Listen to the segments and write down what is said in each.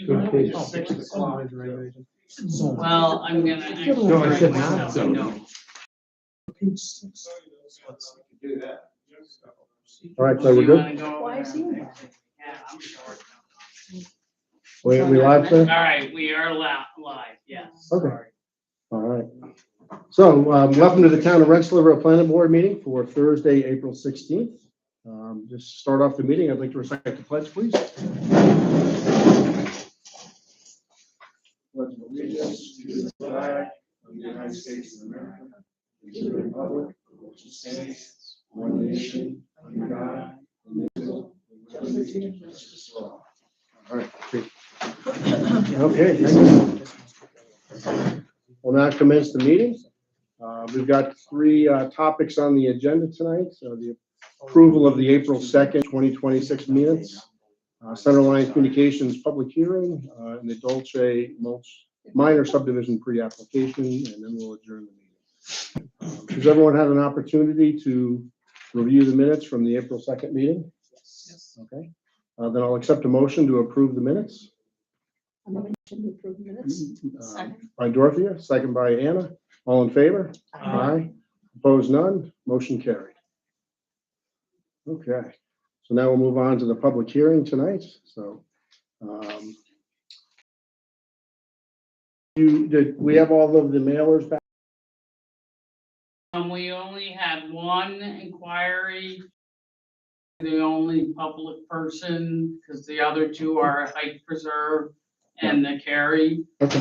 Good case. 6 o'clock. Well, I'm gonna actually. No, I said write not myself so. a note. Do that. All right, Do so we're you good? wanna go Why over is he in there? Yeah, I'm short. We live, sir? All right, we are live, yes. Okay. Sorry. All right. So, welcome to the Town of Rensselaer Planning Board meeting for Thursday, April 16th. Just to start off the meeting, I'd like to recite the pledge, please. Pledge of allegiance to the flag of the United States of America, and to the republic for which it stands, one nation, under God, indivisible, with liberty and justice for all. All right, great. Okay, thank you. We'll now commence the meeting. We've got three topics on the agenda tonight. So the approval of the April 2nd, 2026 minutes, Centerline Communications public hearing, and the Dolce Mulch minor subdivision pre-application, and then we'll adjourn the meeting. Has everyone had an opportunity to review the minutes from the April 2nd meeting? Okay. Then I'll accept a motion to approve the minutes. I'm going to approve minutes. Second. By Dorothea, second by Anna. All in favor? Aye. Opposed, none. Motion carried. Okay, so now we'll move on to the public hearing tonight. So, did we have all of the mailers back? We only had one inquiry, the only public person, because the other two are Hike Preserve and the Cary. Okay.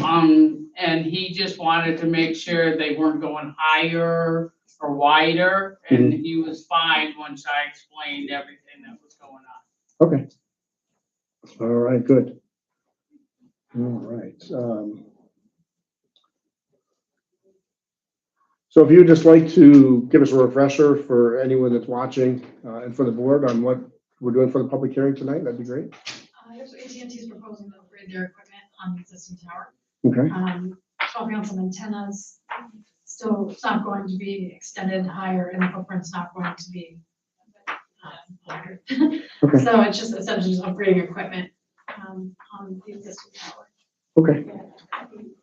And he just wanted to make sure they weren't going higher or wider, and he was fine once I explained everything that was going on. Okay. All right, good. All right. So if you'd just like to give us a refresher for anyone that's watching and for the board on what we're doing for the public hearing tonight, that'd be great. So AT&T is proposing to upgrade their equipment on the existing tower. Okay. Swapping out some antennas. Still, it's not going to be extended higher, and the footprint's not going to be higher. Okay. So it's just essentially just upgrading equipment on the existing tower. Okay.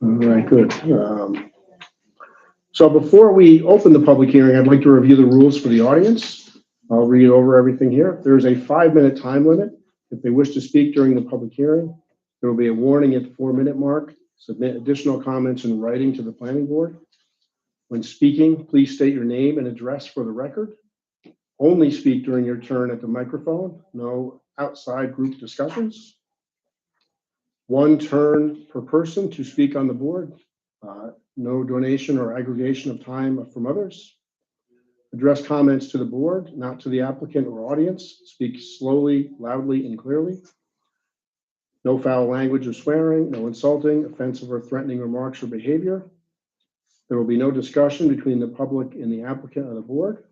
All right, good. So before we open the public hearing, I'd like to review the rules for the audience. I'll read over everything here. There's a 5-minute time limit. If they wish to speak during the public hearing, there will be a warning at the 4-minute mark. Submit additional comments in writing to the planning board. When speaking, please state your name and address for the record. Only speak during your turn at the microphone. No outside group discussions. 1 turn per person to speak on the board. No donation or aggregation of time from others. Address comments to the board, not to the applicant or audience. Speak slowly, loudly, and clearly. No foul language or swearing, no insulting, offensive, or threatening remarks or behavior. There will be no discussion between the public and the applicant or the board.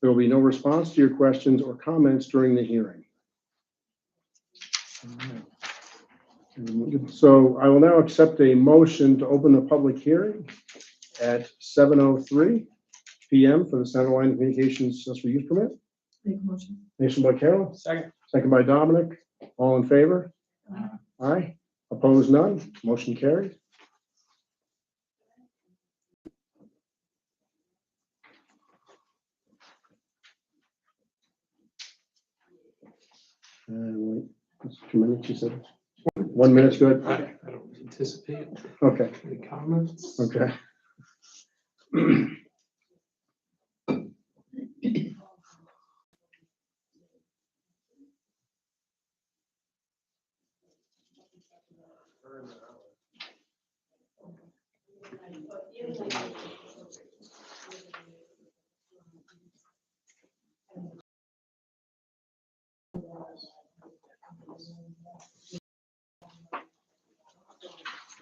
There will be no response to your questions or comments during the hearing. So I will now accept a motion to open the public hearing at 7:03 p.m. for the Centerline Communications Accessory Use Permit. Make a motion. Motion by Carol, Second. second by Dominic. All in favor? Aye. Opposed, none. Motion carried. Wait, it's 2 minutes, you said? 1 minute's good? I don't anticipate Okay, any comments. okay.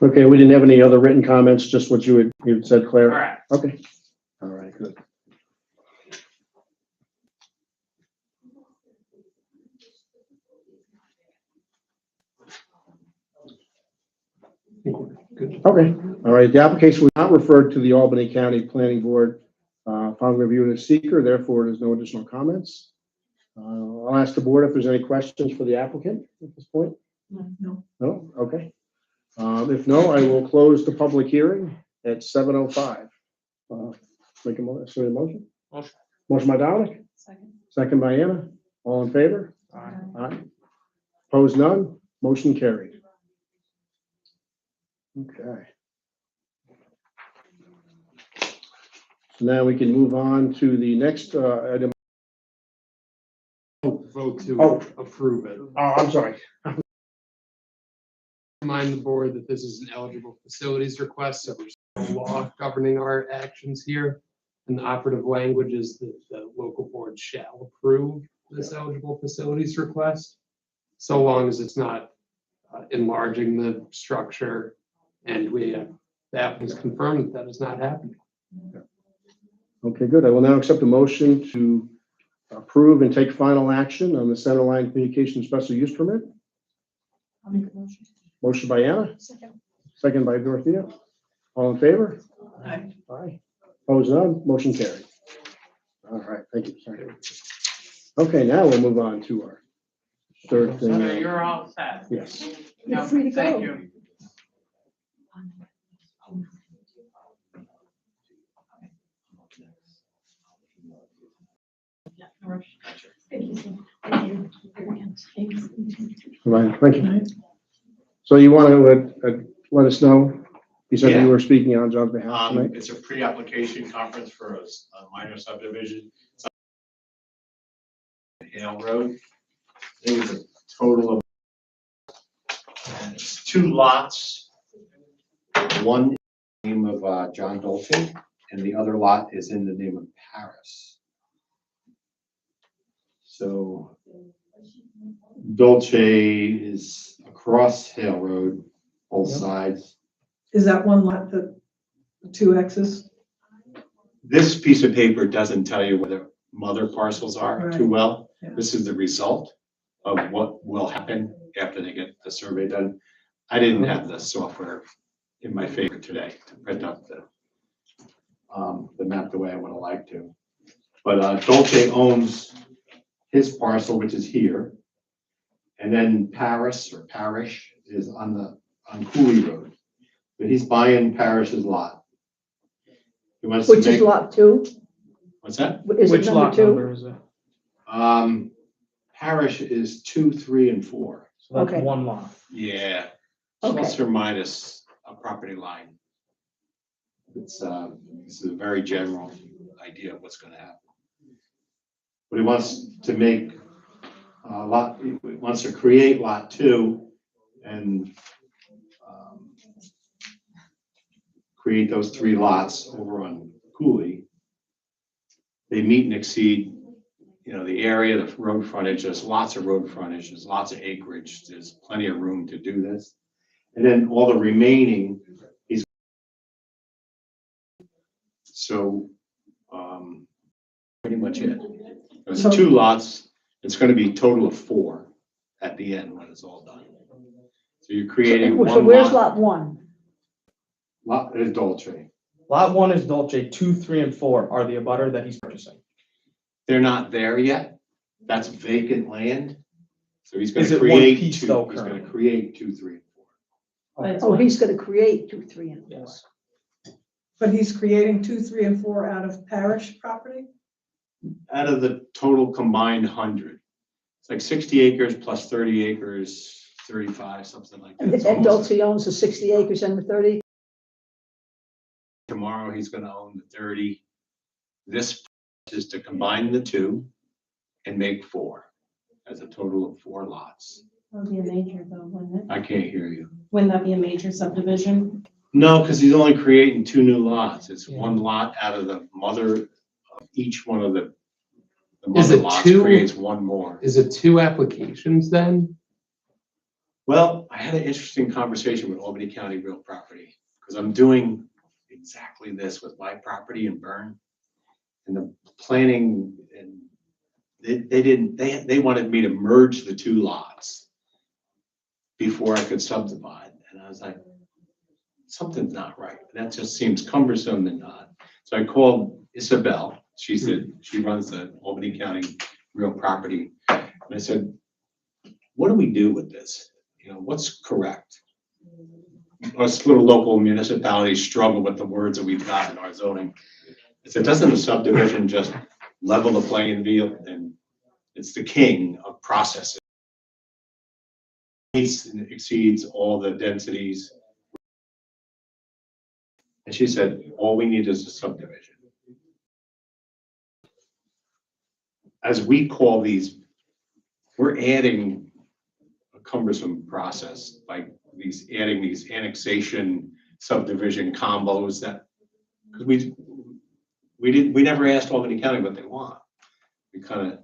Okay, we didn't have any other written comments, just what you had said, Claire? Correct. Okay. All right, good. Good. Okay, all right. The application was not referred to the Albany County Planning Board following review of the seeker, therefore there's no additional comments. I'll ask the board if there's any questions for the applicant at this point. No. No? Okay. If no, I will close the public hearing at 7:05. Make a motion? Motion. Motion by Dominic, Second. second by Anna. All in favor? Aye. Opposed, none? Motion carried. Okay. So now we can move on to the next item. Vote to Oh. approve it. Oh, I'm sorry. Remind the board that this is an eligible facilities request, so there's no law governing our actions here. And the operative language is that the local board shall approve this eligible facilities request, so long as it's not enlarging the structure, and the applicant's confirmed that that is not happening. Okay, good. I will now accept a motion to approve and take final action on the Centerline Communications Special Use Permit. I'll make a motion. Motion by Anna, Second. second by Dorothea. All in favor? Aye. Aye. Opposed, none? Motion carried. All right, thank you. Sorry. Okay, now we'll move on to our third thing. So you're all set. Yes. You're No, free to thank go. you. Yeah, no rush. Thank you. Sue. Thank you. Thanks. Right, thank you. So you want to let us know? You said Yeah. you were speaking on John's behalf tonight? It's a pre-application conference for a minor subdivision. It's on Hale Road. It was a total of and it's 2 lots. One in the name of John Dolce, and the other lot is in the name of Paris. So Dolce is across Hale Road, both sides. Is that one lot, the 2 X's? This piece of paper doesn't tell you where the mother parcels are too Right. well. Yeah. This is the result of what will happen after they get the survey done. I didn't have the software in my favor today to print up the map the way I would have liked to. But Dolce owns his parcel, which is here. And then Paris or Parish is on Cooley Road. But he's buying Parish's lot. He wants to Which is make, lot 2? what's that? Is it Which number lot 2? number is it? Parish is 2, 3, and 4. So that's Okay. one lot. Yeah, Okay. plus or minus a property line. It's, this is a very general idea of what's gonna happen. But he wants to make he wants to create lot 2 and create those 3 lots over on Cooley. They meet and exceed, the area, the road frontage. There's lots of road frontage, there's lots of acreage, there's plenty of room to do this. And then all the remaining, so pretty much it. There's 2 lots, it's gonna be a total of 4 at the end when it's all done. So you're creating So one where's lot. lot 1? Lot is Dolce. Lot 1 is Dolce, 2, 3, and 4 are the abutter that he's purchasing. They're not there yet. That's vacant land. So he's Is gonna it one create piece 2, though he's gonna currently? create 2, 3, and 4. Oh, he's going to create 2, 3, and 4. Yes. But he's creating 2, 3, and 4 out of Parish property? Out of the total combined 100. It's like 60 acres plus 30 acres, 35, something like that. And It's almost- Dolce owns the 60 acres and the 30? Tomorrow, he's gonna own the 30. This is to combine the 2 and make 4, as a total of 4 lots. That'd be a major though, wouldn't it? I can't hear you. Wouldn't that be a major subdivision? No, because he's only creating 2 new lots. It's 1 lot out of the mother of each one of the Is mother it lots 2? creates 1 more. Is it 2 applications then? Well, I had an interesting conversation with Albany County Real Property, because I'm doing exactly this with my property in Bern. And the planning, and they wanted me to merge the 2 lots before I could subdivide. And I was like, something's not right. That just seems cumbersome and odd. So I called Isabel. She said, she runs the Albany County Real Property And I said, what do we do with this? You know, what's correct? Us little local municipalities struggle with the words that we've got in our zoning. I said, doesn't a subdivision just level the playing field? And it's the king of processes. It exceeds all the densities. And she said, all we need is a subdivision. As we call these, we're adding a cumbersome process, like adding these annexation subdivision combos that, because we never asked Albany County what they want. We kind of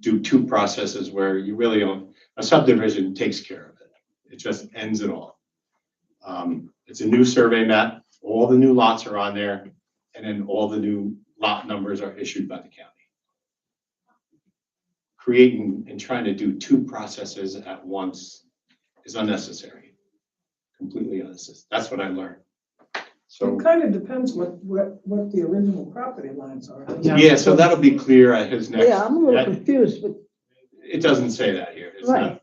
do two processes where you really don't, a subdivision takes care of it. It just ends it all. It's a new survey map, all the new lots are on there, and then all the new lot numbers are issued by the county. Creating and trying to do two processes at once is unnecessary, completely unnecessary. That's what I learned. So, It kind of depends what the original property lines are. yeah, so that'll be clear at his next. Yeah, I'm a little that- confused, but, It doesn't say that here. It's Right. not.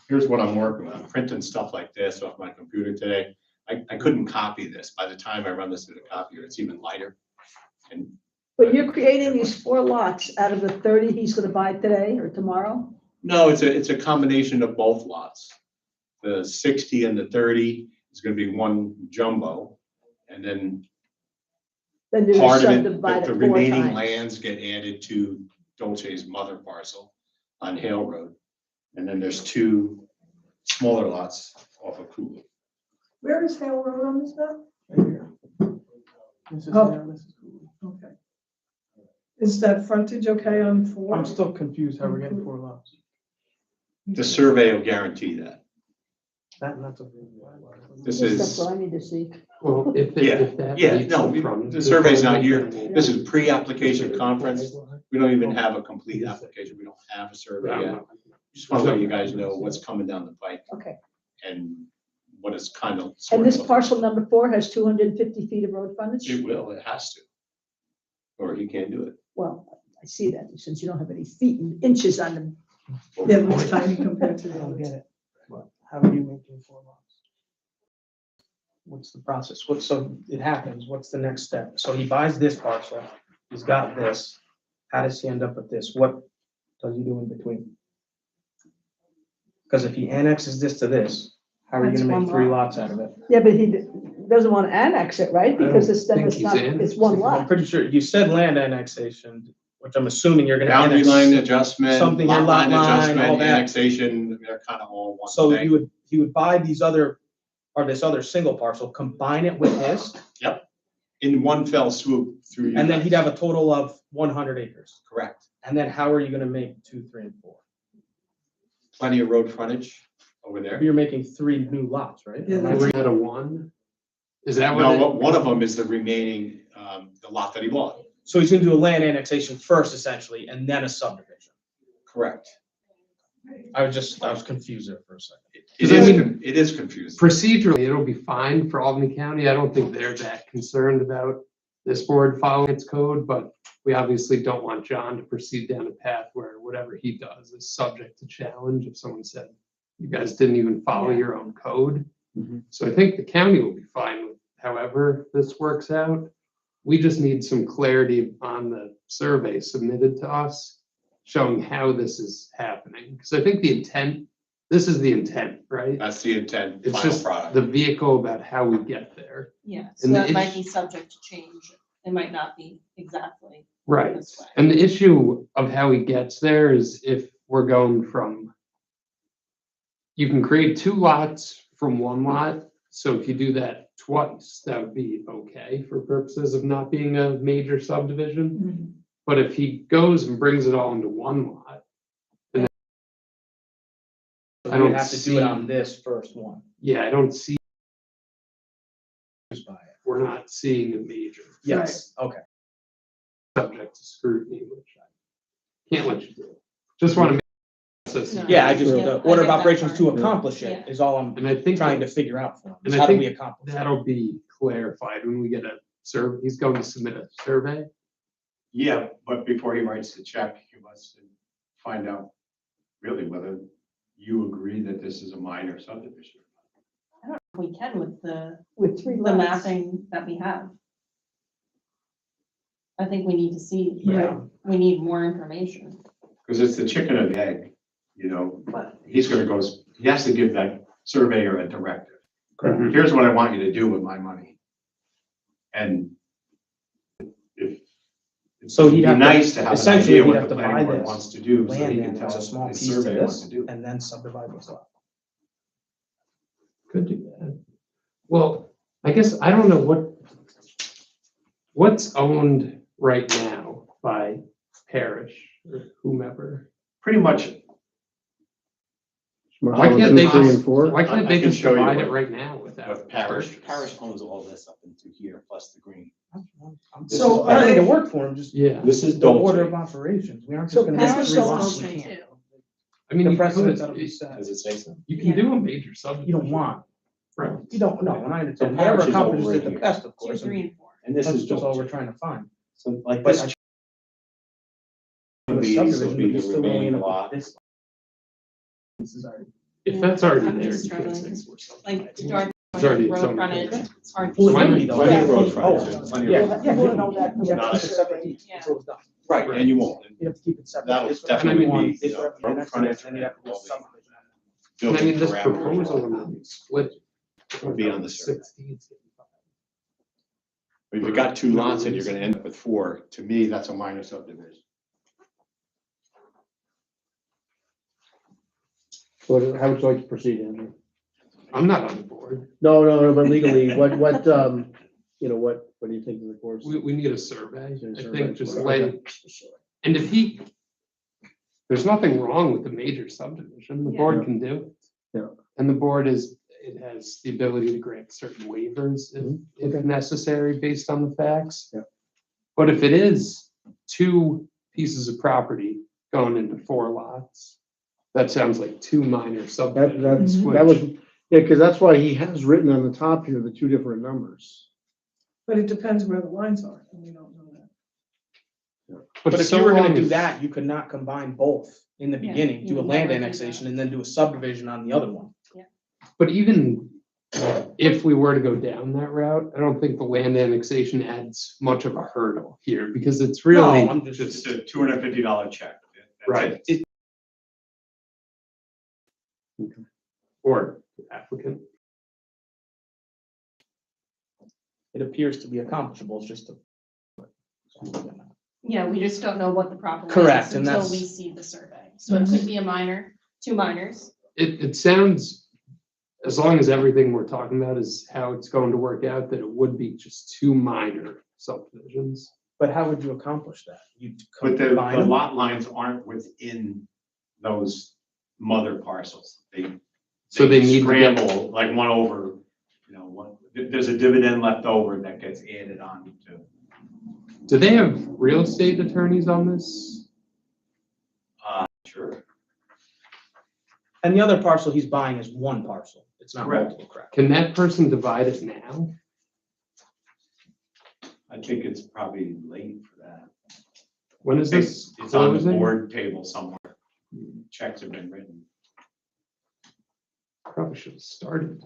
Here's what I'm working on. I'm printing stuff like this off my computer today. I couldn't copy this. By the time I run this through the copier, it's even lighter. And but you're creating these 4 lots out of the 30 he's gonna buy today or tomorrow? no, it's a combination of both lots. The 60 and the 30 is gonna be one jumbo. And then Then you're part gonna of it, subdivide the it 4 remaining times. lands get added to Dolce's mother parcel on Hale Road. And then there's 2 smaller lots off of Cooley. Where is Hale Road on this map? Right here. This is Oh. there, this is cool. Okay. Is that frontage okay on 4? I'm still confused how we're getting 4 lots. The survey will guarantee that. That's a. This Yes, is. That's what I need to see. Well, if that. Yeah, meets no, from the survey's not here. proposal, This is pre-application conference. We don't even have a complete application. We don't have a survey yet. Just want to let you guys know what's coming down the pike Okay. and what is kind of. And this parcel number 4 has 250 feet of road frontage? It has to. Or you can't do it. Well, I see that, since you don't have any feet and inches on them. Yeah, but it's tiny compared to I the don't others. get it. How are you making 4 lots? What's the process? So it happens, what's the next step? So he buys this parcel, he's got this. How does he end up with this? What does he do in between? Because if he annexes this to this, how are you That's gonna make one 3 lot. lots out of it? Yeah, but he doesn't want to annex it, right? I don't Because it's, then think it's he's not, annexing it's one it. I'm lot. pretty sure, you said land annexation, which I'm assuming you're gonna Boundary annex. line adjustment, something lot in lot line line, all adjustment, that. annexation, they're kind of all one So thing. he would buy these other, or this other single parcel, combine it with this, In one fell swoop through. you and then guys. he'd have a total of 100 acres. Correct. And then how are you gonna make 2, 3, and 4? Plenty of road frontage over there. You're making 3 new lots, right? Yeah, Are we at a 1? Is that what? No, it- one of them is the remaining, the lot that he bought. So he's gonna do a land annexation first essentially, and then a subdivision. Correct. I was confused there for a second. It is confusing. Procedurally, it'll be fine for Albany County. I don't think they're that concerned about this board following its code, but we obviously don't want John to proceed down a path where whatever he does is subject to challenge if someone said, you guys didn't even follow Yeah. your own code. Mhm. So I think the county will be fine with however this works out. We just need some clarity on the survey submitted to us, showing how this is happening. Because I think the intent, this is the intent, right? That's the intent, It's final just product. the vehicle about how we get there. Yeah, so And the that might issue- be subject to change. It might not be exactly Right. this way. And the issue of how he gets there is if we're going from, you can create 2 lots from 1 lot. So if you do that twice, that would be okay for purposes of not being a major subdivision. Mhm. But if he goes and brings it all into 1 lot, So I you would don't have to do see- it on this first one. yeah, I don't see, Just buy it. we're not seeing a major Yes, okay. subject to scrutiny, which I can't let you do. Just want to make. No. Yeah, I just, Yeah, the I order get of that operations to part. accomplish it Yeah. is all I'm And I think trying to figure out for him. And is I How do think we accomplish that? that'll be clarified when we get a survey. He's going to submit a survey. Yeah, but before he writes the check, he wants to find out really whether you agree that this is a minor subdivision. We can with the With three the lots. mapping that we have. I think we need to see, Yeah. we need more information. Because it's the chicken or the egg, you know, he's gonna go, he has to give that surveyor a directive. Correct. Here's what I want you to do with my money. And if. So it'd he'd be have to- nice to have an essentially, idea he'd what have the to planning buy board this wants to do, so he land can and tell as a us small the piece to surveyor what this, to do. and then subdivide this lot. Could do that. Well, I guess, I don't know what's owned right now by Parish or whomever. Pretty much, Why can't they 2, 3, just, and 4? why can't I they can just show you divide it what- right now without? But Parish purchase? owns all this up into here, plus the green. So I are think they- it work for him, just Yeah, This is the order Dolce. of operations. We aren't So just gonna Parish have three owns lots. We Dolce can't. too. I mean, The you precedent's could, gotta be set. Does it say so? you can do a major subdivision. You don't want, Right. you don't, no, and I So understand, Parish whatever is accomplishes over it the here. best, of 2, course, 3, and and 4. And this that's is just all we're Dolce. trying to find. So like But this. The These will subdivision, be we the still only remaining end up lot. with this. This is already. If that's already I'm there, just you can't struggling. say we're Like, subdividing. George, It's already road zoned. frontage, it's hard. Well, to Why it would not? be though. Plenty of Yeah. road frontage, Oh, plenty of yeah, road yeah, You wouldn't know that. You have to keep it separate deeds Yeah. until it's done. Right, and you won't. You have to keep it separate. That'll This would definitely one, be, this you would know, have to be road next to frontage this, then you have to do and all the subdivision. And I mean, this building parameters proposal around would split. Would be on the survey. 16. If you've got 2 lots and you're gonna end up with 4, to me, that's a minor subdivision. So how would you like to proceed, Andrew? I'm not on the board. No, but legally, what, you know, what do you think of the course? We need a survey. Is there a I survey? think just Okay. like, and if there's nothing wrong with the major subdivision, the Yeah. board can do it. Yeah. And the board it has the ability to grant certain waivers if Okay. necessary based on the facts. Yeah. But if it is 2 pieces of property going into 4 lots, that sounds like 2 minor subdivisions. That was, which- yeah, because that's why he has written on the top here the 2 different numbers. But it depends where the lines are, and we don't know that. But if so you were gonna long do as- that, you could not combine both in the Yeah, beginning, you do a would land never do annexation that. and then do a subdivision on the other one. But even if we were to go down that route, I don't think the land annexation adds much of a hurdle here because it's really No, I'm It's just, a $250 check. That's right. it. Or applicant. It appears to be accomplishable, it's just a. Yeah, we just don't know what the proper. Correct, is and until that's- we see the survey. So it could be a minor, 2 minors. It sounds, as long as everything we're talking about is how it's going to work out, that it would be just 2 minor subdivisions. But how would you accomplish that? You'd But the combine them? lot lines aren't within those mother parcels. So they need to get- scramble like one over, you know, there's a dividend left over that gets added on to. Do they have real estate attorneys on this? Sure. And the other parcel he's buying is one parcel, it's not Correct. multiple, correct? Can that person divide it now? I think it's probably late for that. When is this It's on the closing? board table somewhere. Checks have been written. Probably should have started.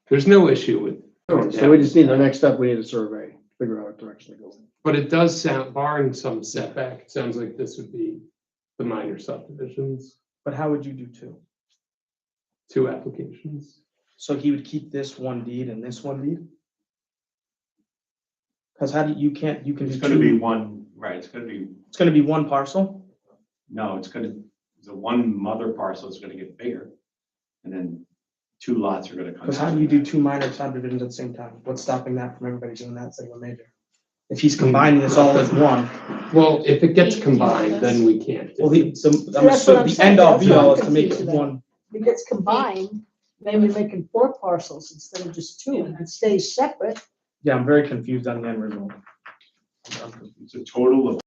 There's no issue with. going So we down. just need, the next step, we need a survey, figure out what direction to go. But it does sound, barring some setback, it sounds like this would be the minor subdivisions, But how would you do 2? 2 applications. So he would keep this one deed and this one deed? Because how do you can It's do gonna be 2, one, right, it's gonna be, it's gonna be one parcel? no, the one mother parcel is gonna get bigger. And then 2 lots are gonna come. Because how out do of you do that. 2 minor subdivisions at the same time? What's stopping that from everybody doing that single major? If he's combining this all as one, Well, if it gets combined, then we can't. do well, it. I'm that's what assuming I'm the saying, end all that's be what all I'm is to make it confused about. one. If it gets combined, maybe making 4 parcels instead of just 2, and it stays separate. Yeah, I'm very confused on the end result. I'm confused. It's a total of,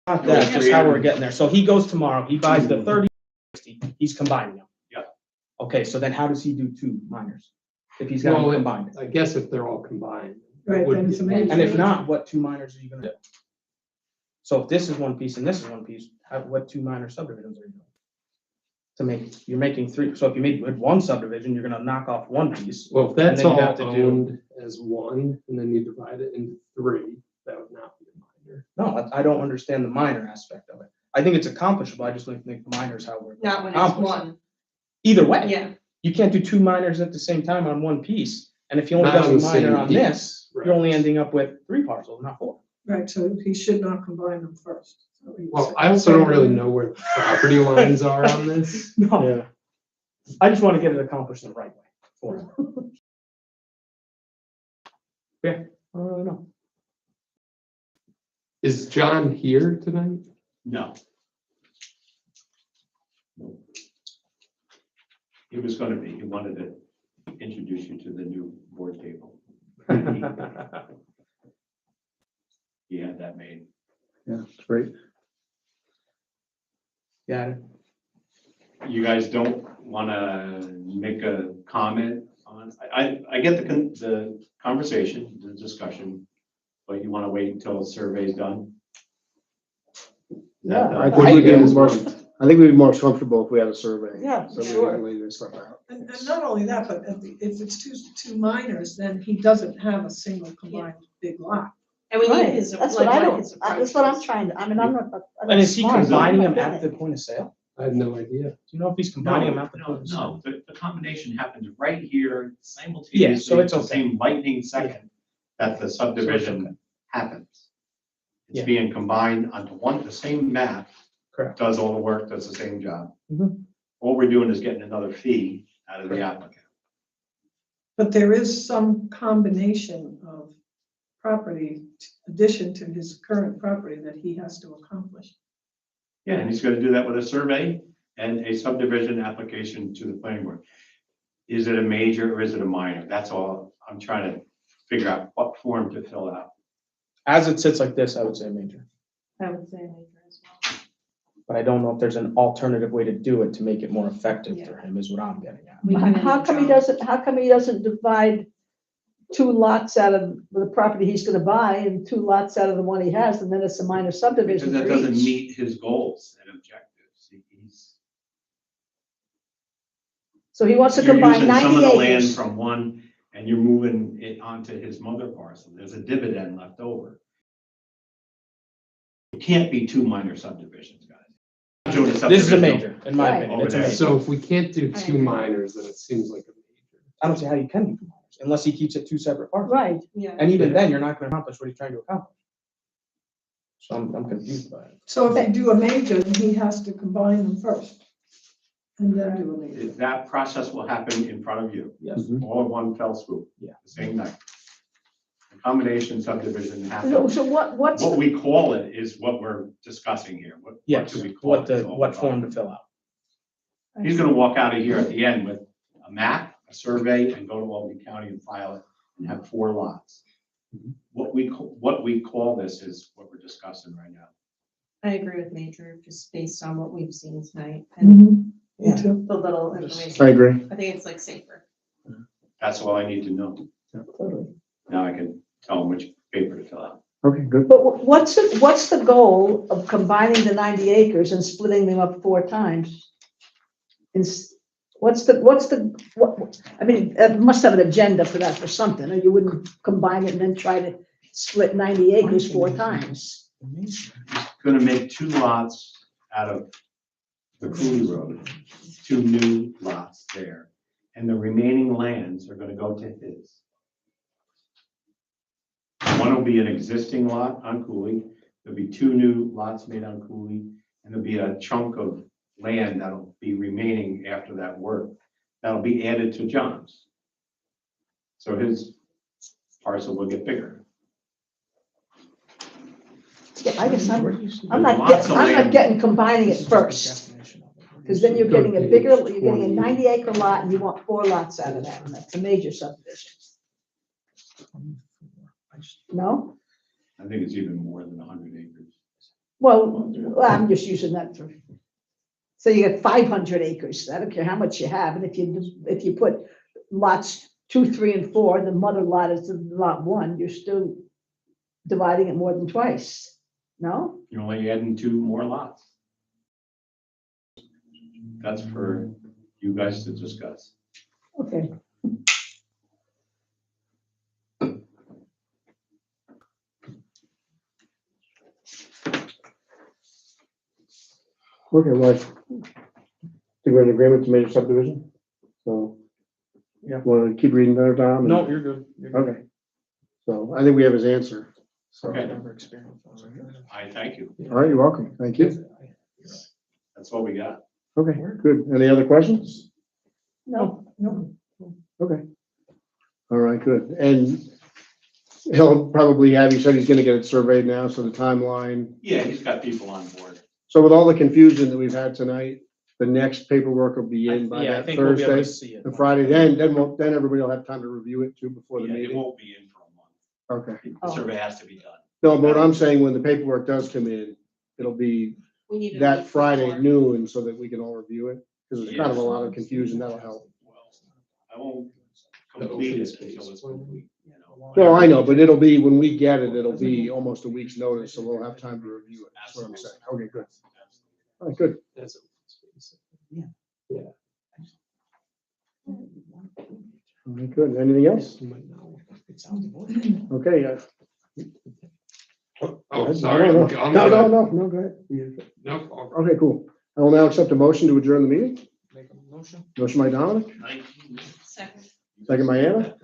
Not that, it's just how we're getting there. So he goes tomorrow, he buys the 30, 60, he's combining them. Yep. Okay, so then how does he do 2 minors? If he's got them Well, combined? I guess if they're all combined. it Right, would then be- it's a major. And if not, what 2 minors are you gonna do? So if this is one piece and this is one piece, what two minor subdivisions are you doing? You're making three, so if you make one subdivision, you're gonna knock off one piece. Well, if that's And then all you have to do- owned as one, and then you divide it into three, that would not be a minor. No, I don't understand the minor aspect of it. I think it's accomplishable, I just don't think the minor is how we're. Not when it's accomplished. one. Either way. Yeah. You can't do two minors at the same time on one piece, and if you only Not does on a the same minor on piece, this, right. you're only ending up with 3 parcels, not 4. Right, so he should not combine them first. So he Well, was- I also don't really know where the property lines are on this. No. I just want to get it accomplished the right way. For him. Yeah, I don't really know. Is John here tonight? No. He was gonna be, he wanted to introduce you to the new board table. He had that made. Yeah, it's great. Yeah, You guys don't wanna make a comment on, I get the conversation, the discussion, but you wanna wait until the survey's done? Yeah, I That- think we'd be I do. more, I think we'd be more comfortable if we had a survey. Yeah, So we sure. didn't leave this stuff out. And not only that, but if it's two minors, then he doesn't have a single combined big lot. And we Right, need his, that's like, what I what don't, his that's what I'm approach is. trying to, I mean, I'm not. I'm and not is he smart, but I'm combining not them at getting the it. point of sale? I have no idea. Do you know if he's combining them No, at the point of sale? no, the combination happens right here simultaneously. Yeah, so it's the okay. Same lightning second that the subdivision happens. It's Yeah. being combined onto the same map. Correct. Does all the work, does the same job. Mhm. All we're doing is getting another fee out of the applicant. But there is some combination of property addition to his current property that he has to accomplish. Yeah, and he's gonna do that with a survey and a subdivision application to the planning board. Is it a major or is it a minor? That's all I'm trying to figure out what form to fill out. As it sits like this, I would say major, I would say major as well. but I don't know if there's an alternative way to do it to make it more effective for Yeah. him, is what I'm getting at. We can How come he doesn't, divide 2 lots out of the property he's gonna buy and 2 lots out of the one he has, and then it's a minor Because subdivision that for doesn't each? meet his goals and objectives. So he wants to You're combine using some 90 of the land acres. from one and you're moving it onto his mother parcel. There's a dividend left over. It can't be 2 minor subdivisions, guys. Doing This is a subdivision major, in my Right. opinion, it's a Over there. major. So if we can't do I 2 agree. minors, then it seems like a major. I don't see how you can do two minors, unless he keeps it 2 separate parcels. Right, Yeah. And even then, you're not gonna accomplish what he's trying to accomplish. So I'm confused by it. So if you do a major, then he has to combine them first. And then do a major. That process will happen in front of you, Yes. all in one fell swoop. Yeah. The same night. The combination subdivision happens. so what's, What the- we call it is what we're discussing here. What Yes, do we call what it is all what we're form talking to fill out. He's gonna walk out of here at the end with a map, a survey, and go to Albany County and file it and have 4 lots. Mhm. What we call this is what we're discussing right now. I agree with major, just based on what we've seen tonight and Mhm. Me too. the little information. I agree. I think it's like safer. That's all I need to know. totally. Now I can tell them which paper to fill out. Okay, good. But what's the goal of combining the 90 acres and splitting them up 4 times? What, I mean, it must have an agenda for that or something, or you wouldn't combine it and then try to split 90 acres 4 times. He's gonna make 2 lots out of the Cooley Road, 2 new lots there. And the remaining lands are gonna go to his. One will be an existing lot on Cooley, there'll be 2 new lots made on Cooley, and there'll be a chunk of land that'll be remaining after that work. That'll be added to John's. So his parcel will get bigger. Yeah, I guess I'm There's not lots of land. getting combining it first, because then you're getting a 90 acre lot and you want 4 lots out of that, and that's a major subdivision. No? I think it's even more than 100 acres. Well, I'm just using that for, so you get 500 acres, I don't care how much you have, and if you put lots 2, 3, and 4, the mother lot is lot 1, you're still dividing it more than twice. No? You're only adding 2 more lots. That's for you guys to discuss. Okay. Okay, well, I think we're in agreement to major subdivision, so. Yeah. Want to keep reading there, Tom? No, you're good. You're good. Okay. So I think we have his answer. So, Okay. Never experienced those. I thank you. all right, you're welcome. Thank you. That's what we got. Okay, good. Any other questions? No. No, Okay. All right, good. And he'll probably have, you said he's gonna get it surveyed now, so the timeline. Yeah, he's got people on board. So with all the confusion that we've had tonight, the next paperwork will be in by Yeah, I that think we'll be able to Thursday, see it. the Friday, then everybody will have time to review it too before the Yeah, it meeting. won't be in for a month. Okay. The survey has to be done. No, but what I'm saying, when the paperwork does come in, it'll be We need to that meet Friday before. at noon so that we can all review it. Because there's kind of a lot of confusion. That'll help. I won't complete it until it's complete, you know. No, I know, but it'll be, when we get it, it'll be almost a week's notice, so we'll have time to review it. That's what I'm saying. Okay, good. All right, good. That's open space. All right, good. Anything else? You might know. Okay. Oh, sorry. No, I'm good. no, go ahead. No, all- Okay, cool. I will now accept a motion to adjourn the meeting. Make a motion. Motion by Dominic, Second. second by Anna.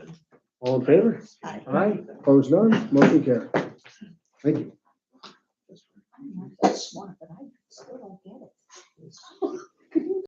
All in favor? Aye. Aye. Opposed, none. Motion carried. Thank you. That's smart, but I still don't